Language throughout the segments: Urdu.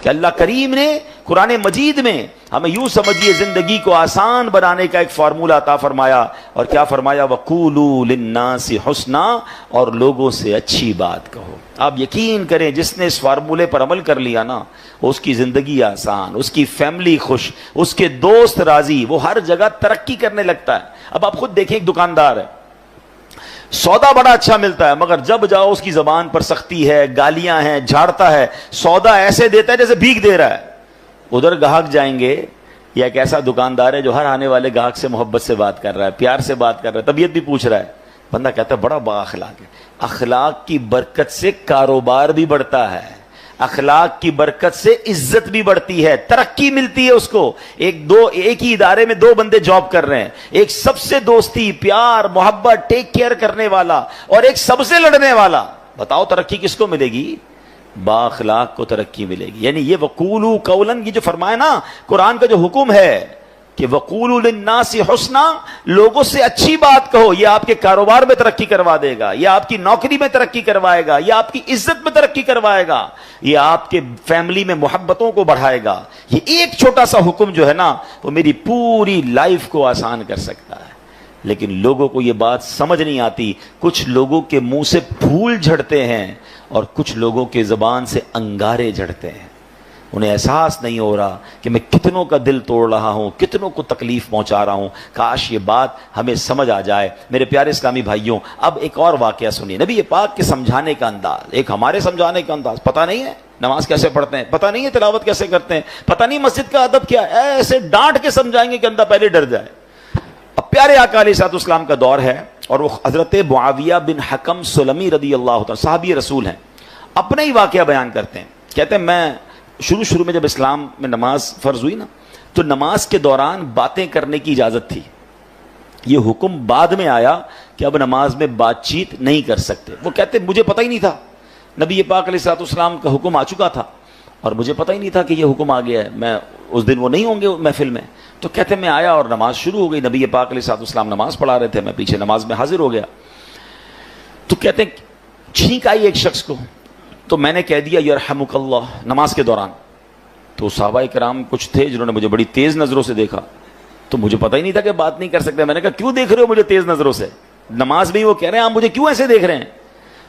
کہ اللہ کریم نے قرآن مجید میں ہمیں یوں سمجھیے زندگی کو آسان بنانے کا ایک فارمولہ عطا فرمایا. اور کیا فرمایا؟ وَقُولُوا لِلنَّاسِ حُسْنًا، اور لوگوں سے اچھی بات کہو. آپ یقین کریں جس نے اس فارمولے پر عمل کر لیا نا، اس کی زندگی آسان، اس کی فیملی خوش، اس کے دوست راضی، وہ ہر جگہ ترقی کرنے لگتا ہے. اب آپ خود دیکھیں، ایک دکاندار ہے، سودا بڑا اچھا ملتا ہے، مگر جب جاؤ اس کی زبان پر سختی ہے، گالیاں ہیں، جھاڑتا ہے، سودا ایسے دیتا ہے جیسے بھیک دے رہا ہے. ادھر گاہک جائیں گے، یا ایک ایسا دکاندار ہے جو ہر آنے والے گاہک سے محبت سے بات کر رہا ہے، پیار سے بات کر رہا ہے، طبیعت بھی پوچھ رہا ہے. بندہ کہتا ہے بڑا با اخلاق ہے. اخلاق کی برکت سے کاروبار بھی بڑھتا ہے، اخلاق کی برکت سے عزت بھی بڑھتی ہے، ترقی ملتی ہے اس کو. ایک ہی ادارے میں دو بندے جاب کر رہے ہیں، ایک سب سے دوستی، پیار، محبت، ٹیک کیئر کرنے والا، اور ایک سب سے لڑنے والا. بتاؤ ترقی کس کو ملے گی؟ با اخلاق کو ترقی ملے گی. یعنی یہ وقولوا قولا، یہ جو فرمایا نا قرآن کا جو حکم ہے کہ وقولوا للناس حسنا، لوگوں سے اچھی بات کہو، یہ آپ کے کاروبار میں ترقی کروا دے گا، یہ آپ کی نوکری میں ترقی کروائے گا، یہ آپ کی عزت میں ترقی کروائے گا، یہ آپ کے فیملی میں محبتوں کو بڑھائے گا. یہ ایک چھوٹا سا حکم جو ہے نا، وہ میری پوری لائف کو آسان کر سکتا ہے. لیکن لوگوں کو یہ بات سمجھ نہیں آتی. کچھ لوگوں کے منہ سے پھول جھڑتے ہیں اور کچھ لوگوں کے زبان سے انگارے جھڑتے ہیں. انہیں احساس نہیں ہو رہا کہ میں کتنوں کا دل توڑ رہا ہوں، کتنوں کو تکلیف پہنچا رہا ہوں. کاش یہ بات ہمیں سمجھ آ جائے. میرے پیارے اسلامی بھائیوں، اب ایک اور واقعہ سنیے. نبی پاک کے سمجھانے کا انداز، ایک ہمارے سمجھانے کا انداز. پتہ نہیں ہے نماز کیسے پڑھتے ہیں، پتہ نہیں ہے تلاوت کیسے کرتے ہیں، پتہ نہیں مسجد کا ادب کیا ہے. ایسے ڈانٹ کے سمجھائیں گے کہ بندہ پہلے ڈر جائے. اب پیارے آقا علیہ الصلوۃ والسلام کا دور ہے، اور وہ حضرت معاویہ بن حکم سلمی رضی اللہ تعالیٰ صحابی رسول ہیں. اپنا ہی واقعہ بیان کرتے ہیں. کہتے ہیں میں شروع میں جب اسلام میں نماز فرض ہوئی نا، تو نماز کے دوران باتیں کرنے کی اجازت تھی. یہ حکم بعد میں آیا کہ اب نماز میں بات چیت نہیں کر سکتے. وہ کہتے مجھے پتہ ہی نہیں تھا، نبی پاک علیہ الصلوۃ والسلام کا حکم آ چکا تھا اور مجھے پتہ ہی نہیں تھا کہ یہ حکم آ گیا ہے. میں اس دن وہ نہیں ہوں گے محفل میں. تو کہتے میں آیا اور نماز شروع ہو گئی. نبی پاک علیہ الصلوۃ والسلام نماز پڑھا رہے تھے، میں پیچھے نماز میں حاضر ہو گیا. تو کہتے ہیں چھینک آئی ایک شخص کو، تو میں نے کہہ دیا یرحمک اللہ نماز کے دوران. تو صحابہ کرام کچھ تھے جنہوں نے مجھے بڑی تیز نظروں سے دیکھا، تو مجھے پتہ ہی نہیں تھا کہ بات نہیں کر سکتے. میں نے کہا کیوں دیکھ رہے ہو مجھے تیز نظروں سے؟ نماز میں ہی وہ کہہ رہے ہیں آپ مجھے کیوں ایسے دیکھ رہے ہیں؟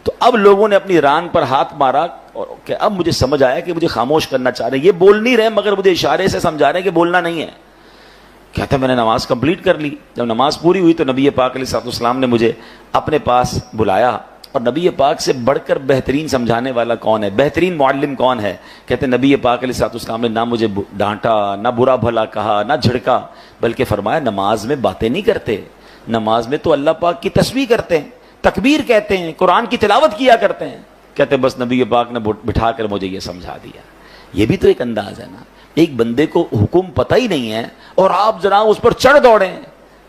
تو اب لوگوں نے اپنی ران پر ہاتھ مارا، اور کہ اب مجھے سمجھ آیا کہ مجھے خاموش کرنا چاہ رہے ہیں. یہ بول نہیں رہے مگر مجھے اشارے سے سمجھا رہے ہیں کہ بولنا نہیں ہے. کہتا میں نے نماز کمپلیٹ کر لی. جب نماز پوری ہوئی تو نبی پاک علیہ الصلوۃ والسلام نے مجھے اپنے پاس بلایا. اور نبی پاک سے بڑھ کر بہترین سمجھانے والا کون ہے، بہترین معلم کون ہے؟ کہتے نبی پاک علیہ الصلوۃ والسلام نے نہ مجھے ڈانٹا، نہ برا بھلا کہا، نہ جھڑکا، بلکہ فرمایا نماز میں باتیں نہیں کرتے، نماز میں تو اللہ پاک کی تسبیح کرتے ہیں، تکبیر کہتے ہیں، قرآن کی تلاوت کیا کرتے ہیں. کہتے بس نبی پاک نے بٹھا کر مجھے یہ سمجھا دیا. یہ بھی تو ایک انداز ہے نا. ایک بندے کو حکم پتہ ہی نہیں ہے اور آپ جناب اس پر چڑھ دوڑیں،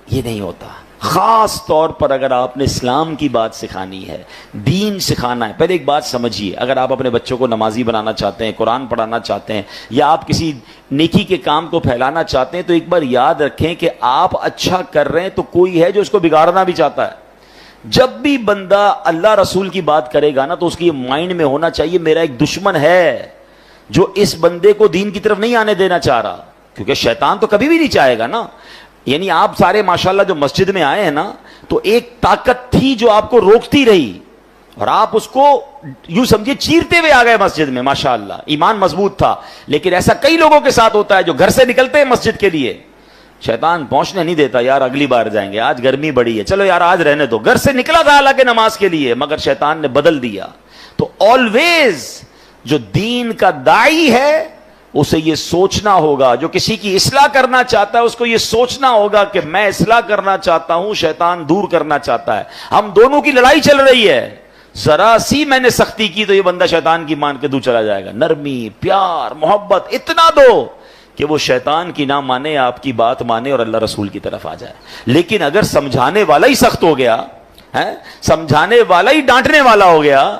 یہ نہیں ہوتا. خاص طور پر اگر آپ نے اسلام کی بات سکھانی ہے، دین سکھانا ہے. پہلے ایک بات سمجھیے، اگر آپ اپنے بچوں کو نمازی بنانا چاہتے ہیں، قرآن پڑھانا چاہتے ہیں، یا آپ کسی نیکی کے کام کو پھیلانا چاہتے ہیں، تو ایک بار یاد رکھیں کہ آپ اچھا کر رہے ہیں تو کوئی ہے جو اس کو بگاڑنا بھی چاہتا ہے. جب بھی بندہ اللہ رسول کی بات کرے گا نا، تو اس کی مائنڈ میں ہونا چاہیے میرا ایک دشمن ہے جو اس بندے کو دین کی طرف نہیں آنے دینا چاہ رہا. کیونکہ شیطان تو کبھی بھی نہیں چاہے گا نا. یعنی آپ سارے ماشاءاللہ جو مسجد میں آئے ہیں نا، تو ایک طاقت تھی جو آپ کو روکتی رہی، اور آپ اس کو یوں سمجھے چیرتے ہوئے آ گئے مسجد میں. ماشاءاللہ ایمان مضبوط تھا. لیکن ایسا کئی لوگوں کے ساتھ ہوتا ہے جو گھر سے نکلتے ہیں مسجد کے لیے، شیطان پہنچنے نہیں دیتا. یار اگلی بار جائیں گے، آج گرمی بڑی ہے، چلو یار آج رہنے دو. گھر سے نکلا تھا حالانکہ نماز کے لیے، مگر شیطان نے بدل دیا. تو آلویز جو دین کا داعی ہے اسے یہ سوچنا ہوگا، جو کسی کی اصلاح کرنا چاہتا ہے اس کو یہ سوچنا ہوگا کہ میں اصلاح کرنا چاہتا ہوں، شیطان دور کرنا چاہتا ہے. ہم دونوں کی لڑائی چل رہی ہے. ذرا سی میں نے سختی کی تو یہ بندہ شیطان کی مان کے دور چلا جائے گا. نرمی، پیار، محبت اتنا دو کہ وہ شیطان کی نہ مانے، آپ کی بات مانے اور اللہ رسول کی طرف آ جائے. لیکن اگر سمجھانے والا ہی سخت ہو گیا ہے، سمجھانے والا ہی ڈانٹنے والا ہو گیا،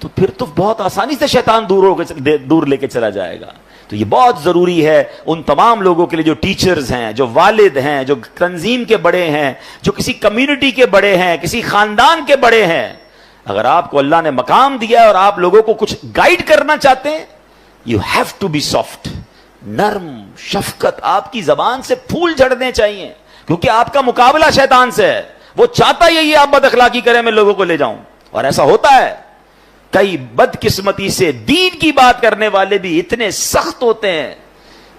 تو پھر تو بہت آسانی سے شیطان دور لے کے چلا جائے گا. تو یہ بہت ضروری ہے ان تمام لوگوں کے لیے جو ٹیچرز ہیں، جو والد ہیں، جو تنظیم کے بڑے ہیں، جو کسی کمیونٹی کے بڑے ہیں، کسی خاندان کے بڑے ہیں. اگر آپ کو اللہ نے مقام دیا ہے اور آپ لوگوں کو کچھ گائیڈ کرنا چاہتے ہیں، you have to be soft. نرم شفقت آپ کی زبان سے پھول جھڑنے چاہیے, کیونکہ آپ کا مقابلہ شیطان سے ہے. وہ چاہتا یہی آپ بد اخلاقی کریں, میں لوگوں کو لے جاؤں, اور ایسا ہوتا ہے. کئی بدقسمتی سے دین کی بات کرنے والے بھی اتنے سخت ہوتے ہیں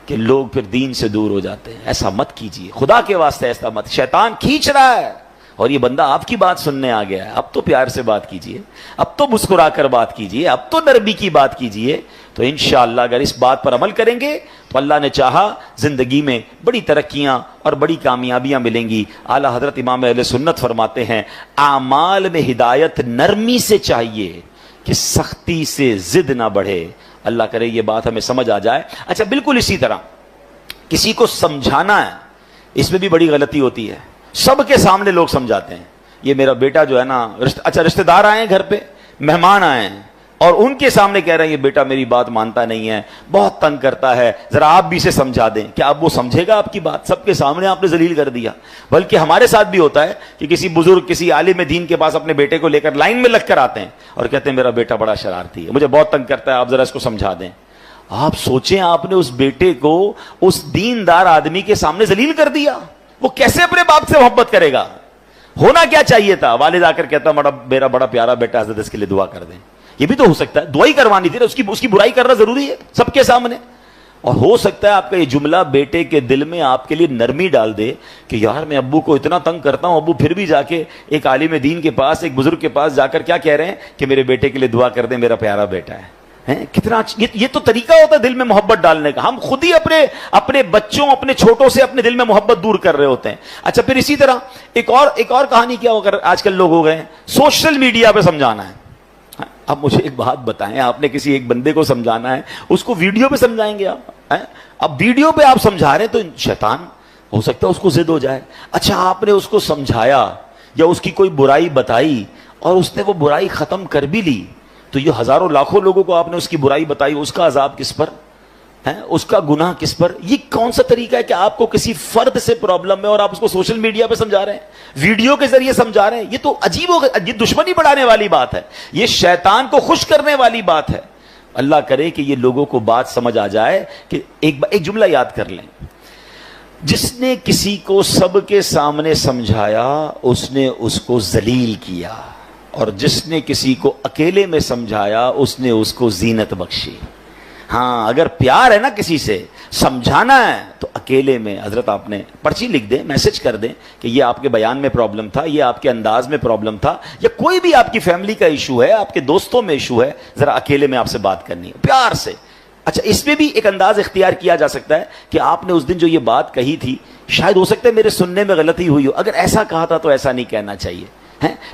کہ لوگ پھر دین سے دور ہو جاتے ہیں. ایسا مت کیجیے, خدا کے واسطے ایسا مت. شیطان کھینچ رہا ہے اور یہ بندہ آپ کی بات سننے آ گیا ہے. اب تو پیار سے بات کیجیے, اب تو مسکرا کر بات کیجیے, اب تو نرمی کی بات کیجیے. تو انشاءاللہ اگر اس بات پر عمل کریں گے تو اللہ نے چاہا زندگی میں بڑی ترقیاں اور بڑی کامیابیاں ملیں گی. اعلیٰ حضرت امام اہل سنت فرماتے ہیں اعمال میں ہدایت نرمی سے چاہیے کہ سختی سے ضد نہ بڑھے. اللہ کرے یہ بات ہمیں سمجھ آ جائے. اچھا, بالکل اسی طرح کسی کو سمجھانا ہے, اس میں بھی بڑی غلطی ہوتی ہے. سب کے سامنے لوگ سمجھاتے ہیں, یہ میرا بیٹا جو ہے نا, اچھا رشتہ دار آئے ہیں گھر پہ, مہمان آئے ہیں, اور ان کے سامنے کہہ رہے ہیں یہ بیٹا میری بات مانتا نہیں ہے, بہت تنگ کرتا ہے, ذرا آپ بھی اسے سمجھا دیں. کیا اب وہ سمجھے گا آپ کی بات؟ سب کے سامنے آپ نے ذلیل کر دیا. بلکہ ہمارے ساتھ بھی ہوتا ہے کہ کسی بزرگ, کسی عالم دین کے پاس اپنے بیٹے کو لے کر لائن میں لگ کر آتے ہیں اور کہتے ہیں میرا بیٹا بڑا شرارتی ہے, مجھے بہت تنگ کرتا ہے, آپ ذرا اس کو سمجھا دیں. آپ سوچیں, آپ نے اس بیٹے کو اس دیندار آدمی کے سامنے ذلیل کر دیا, وہ کیسے اپنے باپ سے محبت کرے گا؟ ہونا کیا چاہیے تھا, والد آ کر کہتا میرا بڑا پیارا بیٹا, حضرت اس کے لیے دعا کر دیں. یہ بھی تو ہو سکتا ہے, دعائی کروانی تھی, اس کی برائی کرنا ضروری ہے سب کے سامنے. اور ہو سکتا ہے آپ کا یہ جملہ بیٹے کے دل میں آپ کے لیے نرمی ڈال دے کہ یار میں ابو کو اتنا تنگ کرتا ہوں, ابو پھر بھی جا کے ایک عالم دین کے پاس, ایک بزرگ کے پاس جا کر کیا کہہ رہے ہیں کہ میرے بیٹے کے لیے دعا کر دیں, میرا پیارا بیٹا ہے. کتنا یہ تو طریقہ ہوتا ہے دل میں محبت ڈالنے کا. ہم خود ہی اپنے بچوں, اپنے چھوٹوں سے اپنے دل میں محبت دور کر رہے ہوتے ہیں. اچھا, پھر اسی طرح ایک اور کہانی کیا ہو کر آج کل لوگ ہو گئے ہیں, سوشل میڈیا پہ سمجھانا ہے. اب مجھے ایک بات بتائیں, آپ نے کسی ایک بندے کو سمجھانا ہے, اس کو ویڈیو پہ سمجھائیں گے آپ؟ اب ویڈیو پہ آپ سمجھا رہے ہیں تو شیطان ہو سکتا ہے اس کو ضد ہو جائے. اچھا, آپ نے اس کو سمجھایا یا اس کی کوئی برائی بتائی اور اس نے وہ برائی ختم کر بھی لی, تو یہ ہزاروں لاکھوں لوگوں کو آپ نے اس کی برائی بتائی, اس کا عذاب کس پر ہے, اس کا گناہ کس پر؟ یہ کون سا طریقہ ہے کہ آپ کو کسی فرد سے پرابلم ہے اور آپ اس کو سوشل میڈیا پہ سمجھا رہے ہیں, ویڈیو کے ذریعے سمجھا رہے ہیں؟ یہ تو عجیب ہو گیا, یہ دشمنی بڑھانے والی بات ہے, یہ شیطان کو خوش کرنے والی بات ہے. اللہ کرے کہ یہ لوگوں کو بات سمجھ آ جائے کہ ایک جملہ یاد کر لیں, جس نے کسی کو سب کے سامنے سمجھایا اس نے اس کو ذلیل کیا, اور جس نے کسی کو اکیلے میں سمجھایا اس نے اس کو زینت بخشی. ہاں, اگر پیار ہے نا کسی سے, سمجھانا ہے تو اکیلے میں, حضرت آپ نے پرچی لکھ دیں, میسج کر دیں کہ یہ آپ کے بیان میں پرابلم تھا, یہ آپ کے انداز میں پرابلم تھا, یا کوئی بھی آپ کی فیملی کا ایشو ہے, آپ کے دوستوں میں ایشو ہے, ذرا اکیلے میں آپ سے بات کرنی ہے پیار سے. اچھا, اس میں بھی ایک انداز اختیار کیا جا سکتا ہے کہ آپ نے اس دن جو یہ بات کہی تھی, شاید ہو سکتا ہے میرے سننے میں غلطی ہوئی ہو, اگر ایسا کہا تھا تو ایسا نہیں کہنا چاہیے,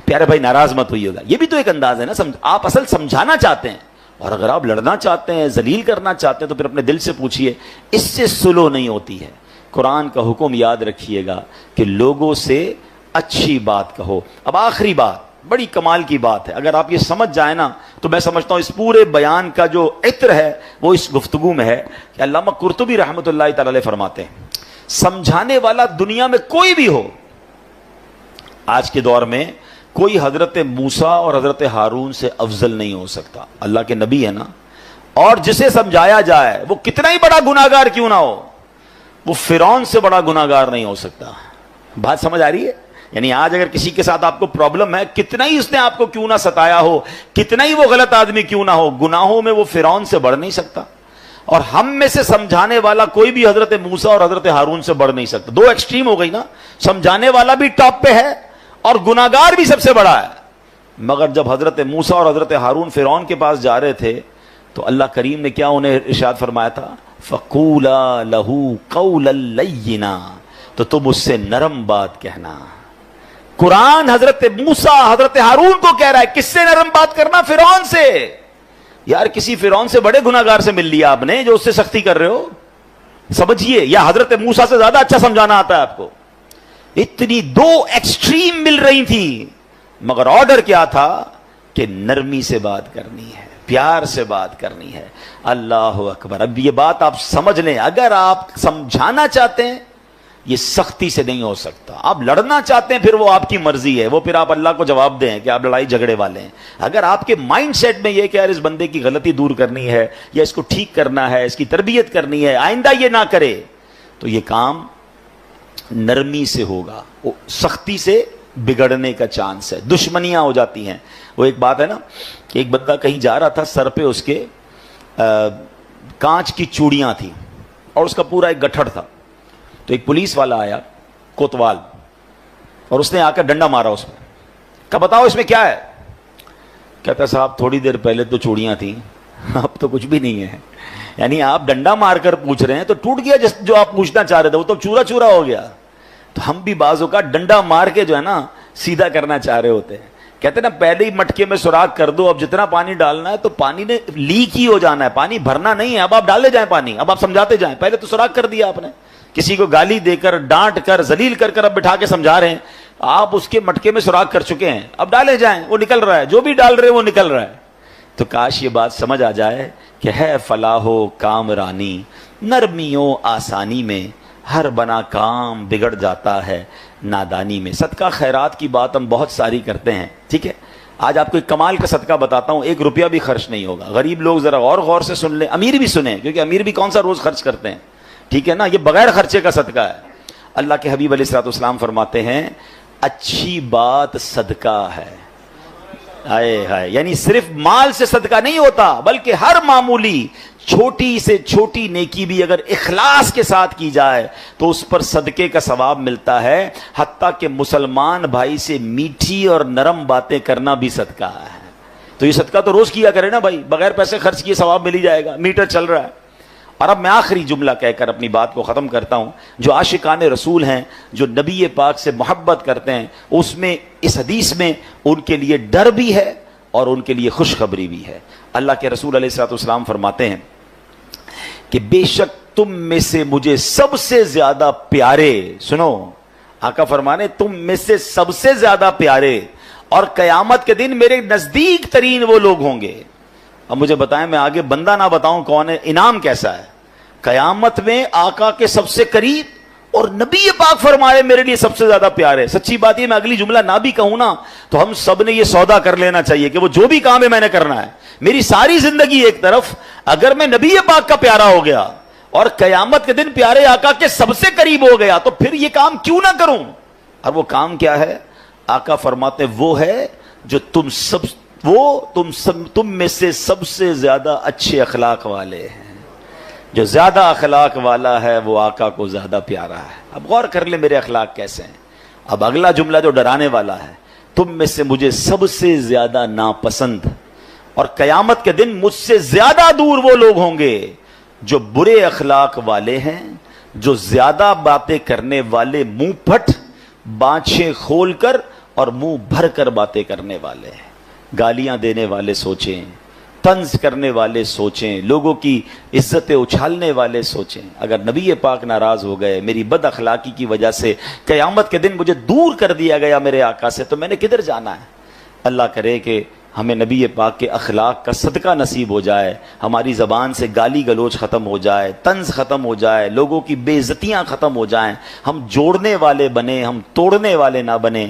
پیارے بھائی ناراض مت ہوئی ہوگا. یہ بھی تو ایک انداز ہے نا, آپ اصل سمجھانا چاہتے ہیں, اور اگر آپ لڑنا چاہتے ہیں, ذلیل کرنا چاہتے ہیں, تو پھر اپنے دل سے پوچھئے, اس سے سلو نہیں ہوتی ہے. قرآن کا حکم یاد رکھیے گا کہ لوگوں سے اچھی بات کہو. اب آخری بات, بڑی کمال کی بات ہے, اگر آپ یہ سمجھ جائیں نا تو میں سمجھتا ہوں اس پورے بیان کا جو عطر ہے وہ اس گفتگو میں ہے. کہ علامہ قرطبی رحمۃ اللہ تعالی علیہ فرماتے ہیں, سمجھانے والا دنیا میں کوئی بھی ہو, آج کے دور میں کوئی حضرت موسیٰ اور حضرت ہارون سے افضل نہیں ہو سکتا. اللہ کے نبی ہے نا, اور جسے سمجھایا جائے وہ کتنا ہی بڑا گناہگار کیوں نہ ہو, وہ فرعون سے بڑا گناہگار نہیں ہو سکتا. بات سمجھ آ رہی ہے؟ یعنی آج اگر کسی کے ساتھ آپ کو پرابلم ہے, کتنا ہی اس نے آپ کو کیوں نہ ستایا ہو, کتنا ہی وہ غلط آدمی کیوں نہ ہو, گناہوں میں وہ فرعون سے بڑھ نہیں سکتا. اور ہم میں سے سمجھانے والا کوئی بھی حضرت موسیٰ اور حضرت ہارون سے بڑھ نہیں سکتا. دو ایکسٹریم ہو گئی نا, سمجھانے والا بھی ٹاپ پہ ہے اور گناہگار بھی سب سے بڑا ہے. مگر جب حضرت موسیٰ اور حضرت ہارون فرعون کے پاس جا رہے تھے تو اللہ کریم نے کیا انہیں ارشاد فرمایا تھا, فَقُولَا لَهُ قَوْلًا لَيِّنًا, تو تم اس سے نرم بات کہنا. قرآن حضرت موسیٰ حضرت ہارون کو کہہ رہا ہے, کس سے نرم بات کرنا؟ فرعون سے. یار کسی فرعون سے بڑے گناہگار سے مل لیا آپ نے جو اس سے سختی کر رہے ہو, سمجھیے. یا حضرت موسیٰ سے زیادہ اچھا سمجھانا آتا ہے آپ کو. اتنی دو ایکسٹریم مل رہی تھی, مگر آرڈر کیا تھا کہ نرمی سے بات کرنی ہے, پیار سے بات کرنی ہے. اللہ اکبر. اب یہ بات آپ سمجھ لیں, اگر آپ سمجھانا چاہتے ہیں یہ سختی سے نہیں ہو سکتا. آپ لڑنا چاہتے ہیں پھر وہ آپ کی مرضی ہے, وہ پھر آپ اللہ کو جواب دیں کہ آپ لڑائی جھگڑے والے ہیں. اگر آپ کے مائنڈ سیٹ میں یہ کہ یار اس بندے کی غلطی دور کرنی ہے یا اس کو ٹھیک کرنا ہے, اس کی تربیت کرنی ہے, آئندہ یہ نہ کرے, تو یہ کام نرمی سے ہوگا. سختی سے بگڑنے کا چانس ہے, دشمنیاں ہو جاتی ہیں. وہ ایک بات ہے نا کہ ایک بندہ کہیں جا رہا تھا, سر پہ اس کے کانچ کی چوڑیاں تھیں اور اس کا پورا ایک گٹھڑ تھا. تو ایک پولیس والا آیا کوتوال, اور اس نے آ کر ڈنڈا مارا اس میں. کہا بتاؤ اس میں کیا ہے؟ کہتا صاحب تھوڑی دیر پہلے تو چوڑیاں تھیں, اب تو کچھ بھی نہیں ہے. یعنی آپ ڈنڈا مار کر پوچھ رہے ہیں تو ٹوٹ گیا جو آپ پوچھنا چاہ رہے تھے, وہ تو چورا چورا ہو گیا. تو ہم بھی بعضوں کا ڈنڈا مار کے جو ہے نا سیدھا کرنا چاہ رہے ہوتے ہیں. کہتے ہیں نا پہلے ہی مٹکے میں سوراخ کر دو, اب جتنا پانی ڈالنا ہے تو پانی نے لیک ہی ہو جانا ہے, پانی بھرنا نہیں ہے. اب آپ ڈالے جائیں پانی, اب آپ سمجھاتے جائیں. پہلے تو سوراخ کر دیا آپ نے, کسی کو گالی دے کر ڈانٹ کر ذلیل کر کر اب بٹھا کے سمجھا رہے ہیں. آپ اس کے مٹکے میں سوراخ کر چکے ہیں, اب ڈالے جائیں, وہ نکل رہا ہے, جو بھی ڈال رہے ہیں وہ نکل رہا ہے. تو کاش یہ بات سمجھ آ جائے کہ ہے فلاح و کامرانی, نرمیوں آسانی میں ہر بنا کام بگڑ جاتا ہے نادانی میں. صدقہ خیرات کی بات ہم بہت ساری کرتے ہیں, ٹھیک ہے. آج آپ کو ایک کمال کا صدقہ بتاتا ہوں, 1 روپیہ بھی خرچ نہیں ہوگا. غریب لوگ ذرا اور غور سے سن لیں, امیر بھی سنیں, کیونکہ امیر بھی کون سا روز خرچ کرتے ہیں, ٹھیک ہے نا. یہ بغیر خرچے کا صدقہ ہے. اللہ کے حبیب علیہ الصلوۃ والسلام فرماتے ہیں اچھی بات صدقہ ہے. ہائے ہائے, یعنی صرف مال سے صدقہ نہیں ہوتا, بلکہ ہر معمولی چھوٹی سے چھوٹی نیکی بھی اگر اخلاص کے ساتھ کی جائے تو اس پر صدقے کا ثواب ملتا ہے. حتیٰ کہ مسلمان بھائی سے میٹھی اور نرم باتیں کرنا بھی صدقہ ہے. تو یہ صدقہ تو روز کیا کرے نا بھائی, بغیر پیسے خرچ کیے ثواب مل ہی جائے گا, میٹر چل رہا ہے. اور اب میں آخری جملہ کہہ کر اپنی بات کو ختم کرتا ہوں. جو عاشقان رسول ہیں, جو نبی پاک سے محبت کرتے ہیں, اس میں اس حدیث میں ان کے لیے ڈر بھی ہے اور ان کے لیے خوشخبری بھی ہے. اللہ کے رسول علیہ الصلوۃ والسلام فرماتے ہیں کہ بے شک تم میں سے مجھے سب سے زیادہ پیارے, سنو آقا فرمانے تم میں سے سب سے زیادہ پیارے اور قیامت کے دن میرے نزدیک ترین وہ لوگ ہوں گے. اب مجھے بتائیں, میں آگے بندہ نہ بتاؤں کون ہے, انعام کیسا ہے. قیامت میں آقا کے سب سے قریب اور نبی پاک فرمائے میرے لیے سب سے زیادہ پیارے. سچی بات یہ میں اگلی جملہ نہ بھی کہوں نا تو ہم سب نے یہ سودا کر لینا چاہیے کہ وہ جو بھی کام ہے میں نے کرنا ہے. میری ساری زندگی ایک طرف, اگر میں نبی پاک کا پیارا ہو گیا اور قیامت کے دن پیارے آقا کے سب سے قریب ہو گیا تو پھر یہ کام کیوں نہ کروں. اور وہ کام کیا ہے؟ آقا فرماتے وہ ہے جو تم میں سے سب سے زیادہ اچھے اخلاق والے ہیں. جو زیادہ اخلاق والا ہے وہ آقا کو زیادہ پیارا ہے. اب غور کر لیں میرے اخلاق کیسے ہیں. اب اگلا جملہ جو ڈرانے والا ہے, تم میں سے مجھے سب سے زیادہ ناپسند اور قیامت کے دن مجھ سے زیادہ دور وہ لوگ ہوں گے جو برے اخلاق والے ہیں, جو زیادہ باتیں کرنے والے, منہ پھٹ, بانچیں کھول کر اور منہ بھر کر باتیں کرنے والے ہیں. گالیاں دینے والے سوچیں, طنز کرنے والے سوچیں, لوگوں کی عزتیں اچھالنے والے سوچیں. اگر نبی پاک ناراض ہو گئے, میری بد اخلاقی کی وجہ سے قیامت کے دن مجھے دور کر دیا گیا میرے آقا سے, تو میں نے کدھر جانا ہے. اللہ کرے کہ ہمیں نبی پاک کے اخلاق کا صدقہ نصیب ہو جائے, ہماری زبان سے گالی گلوچ ختم ہو جائے, طنز ختم ہو جائے, لوگوں کی بے عزتیاں ختم ہو جائیں, ہم جوڑنے والے بنیں, ہم توڑنے والے نہ بنیں.